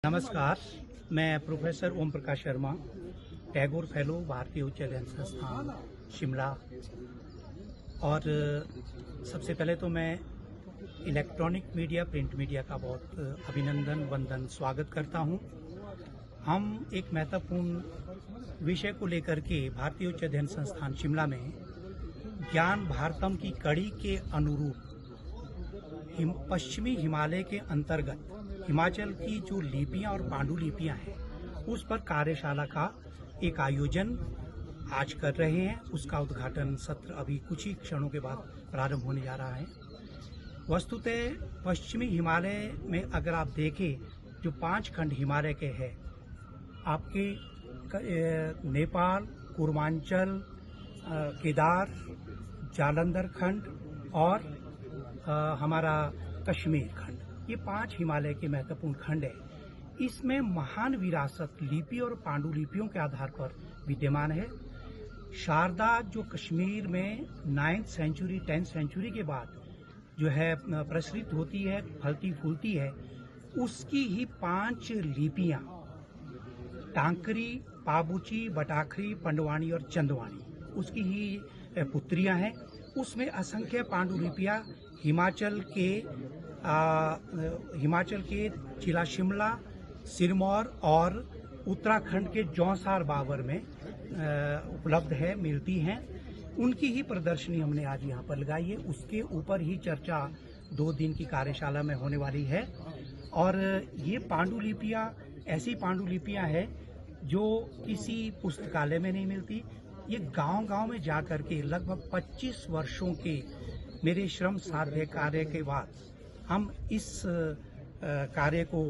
नमस्कार, मैं professor Om Prakash Sharma, Tagore fellow, भारतीय उच्च अध्ययन संस्थान शिमला। और सबसे पहले तो मैं इलेक्ट्रॉनिक मीडिया, प्रिंट मीडिया का बहुत अभिनंदन, वंदन, स्वागत करता हूं। हम एक महत्वपूर्ण विषय को लेकर के भारतीय उच्च अध्ययन संस्थान शिमला में ज्ञान भारतम की कड़ी के अनुरूप पश्चिमी हिमालय के अंतर्गत हिमाचल की जो लिपियां और पांडुलिपियां हैं, उस पर कार्यशाला का एक आयोजन आज कर रहे हैं। उसका उद्घाटन सत्र अभी कुछ ही क्षणों के बाद प्रारंभ होने जा रहा है। वस्तुतः पश्चिमी हिमालय में अगर आप देखें, जो 5 खंड हिमालय के हैं, आपके नेपाल, पूर्वांचल, केदार, जालंधर खंड और हमारा कश्मीर खंड, ये 5 हिमालय के महत्वपूर्ण खंड है। इसमें महान विरासत लिपि और पांडुलिपियों के आधार पर विद्यमान है। शारदा जो कश्मीर में 9th सेंचुरी 10th सेंचुरी के बाद जो है प्रसरित होती है, फलती फूलती है, उसकी ही 5 लिपियां टांकरी, पाबुची, बटाखरी, पंडवानी और चंदवानी उसकी ही पुत्रियां हैं। उसमें असंख्य पांडुलिपियां हिमाचल के जिला शिमला, सिरमौर और उत्तराखंड के जौंसार बावर में उपलब्ध है, मिलती हैं। उनकी ही प्रदर्शनी हमने आज यहाँ पर लगाई है। उसके ऊपर ही चर्चा 2 दिन की कार्यशाला में होने वाली है। और ये पांडुलिपियां ऐसी पांडुलिपियां हैं जो किसी पुस्तकालय में नहीं मिलती। ये गांव-गांव में जाकर के लगभग 25 वर्षों के मेरे श्रम साध्य कार्य के बाद हम इस कार्य को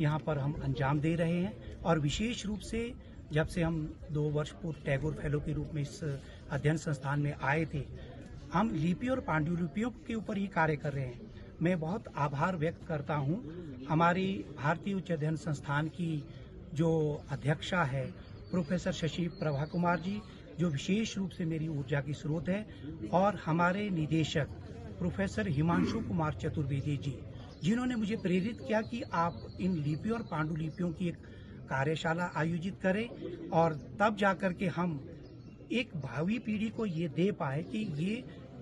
यहाँ पर हम अंजाम दे रहे हैं। और विशेष रूप से जब से हम 2 वर्ष पूर्व टैगोर फेलो के रूप में इस अध्ययन संस्थान में आए थे, हम लिपि और पांडुलिपियों के ऊपर ही कार्य कर रहे हैं। मैं बहुत आभार व्यक्त करता हूँ हमारी भारतीय उच्च अध्ययन संस्थान की जो अध्यक्षा है प्रोफेसर शशि प्रभा कुमार जी, जो विशेष रूप से मेरी ऊर्जा की स्रोत है, और हमारे निदेशक प्रोफेसर हिमांशु कुमार चतुर्वेदी जी, जिन्होंने मुझे प्रेरित किया कि आप इन लिपि और पांडुलिपियों की एक कार्यशाला आयोजित करें, और तब जाकर के हम एक भावी पीढ़ी को ये दे पाए कि ये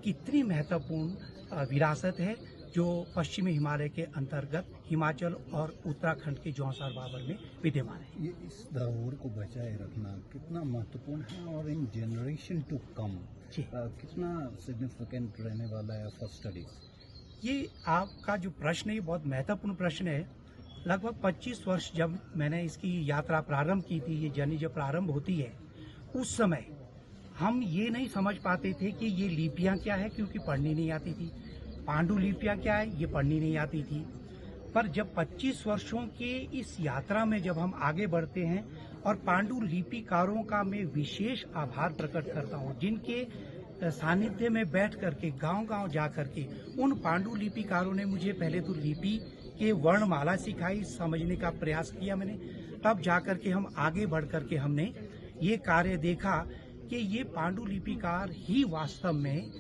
कितनी महत्वपूर्ण विरासत है जो पश्चिमी हिमालय के अंतर्गत हिमाचल और उत्तराखंड के जौंसार बावर में विद्यमान है। ये इस धरोहर को बचाए रखना कितना महत्वपूर्ण है और इन जनरेशन टू कम कितना सिग्निफिकेंट रहने वाला है फॉर स्टडीज? ये आपका जो प्रश्न है, ये बहुत महत्वपूर्ण प्रश्न है। लगभग 25 वर्ष जब मैंने इसकी यात्रा प्रारंभ की थी, ये जर्नी जब प्रारंभ होती है, उस समय हम ये नहीं समझ पाते थे कि ये लिपियां क्या है, क्योंकि पढ़नी नहीं आती थी। पांडुलिपियां क्या है, ये पढ़नी नहीं आती थी। पर जब 25 वर्षों के इस यात्रा में जब हम आगे बढ़ते हैं, और पांडुलिपिकारों का मैं विशेष आभार प्रकट करता हूं, जिनके सानिध्य में बैठ करके गांव-गांव जा करके उन पांडुलिपिकारों ने मुझे पहले तो लिपि के वर्णमाला सिखाई, समझने का प्रयास किया मैंने। तब जाकर के हम आगे बढ़ करके हमने ये कार्य देखा कि ये पांडुलिपिकार ही वास्तव में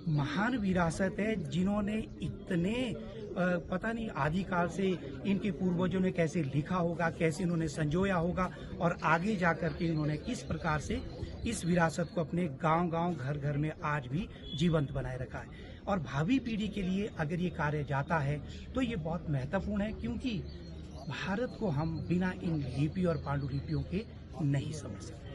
महान विरासत है, जिन्होंने इतने पता नहीं आदिकाल से इनके पूर्वजों ने कैसे लिखा होगा, कैसे इन्होंने संजोया होगा, और आगे जाकर के इन्होंने किस प्रकार से इस विरासत को अपने गांव-गांव, घर-घर में आज भी जीवंत बनाए रखा है। और भावी पीढ़ी के लिए अगर ये कार्य जाता है तो ये बहुत महत्वपूर्ण है, क्योंकि भारत को हम बिना इन लिपि और पांडुलिपियों के नहीं समझ सकते।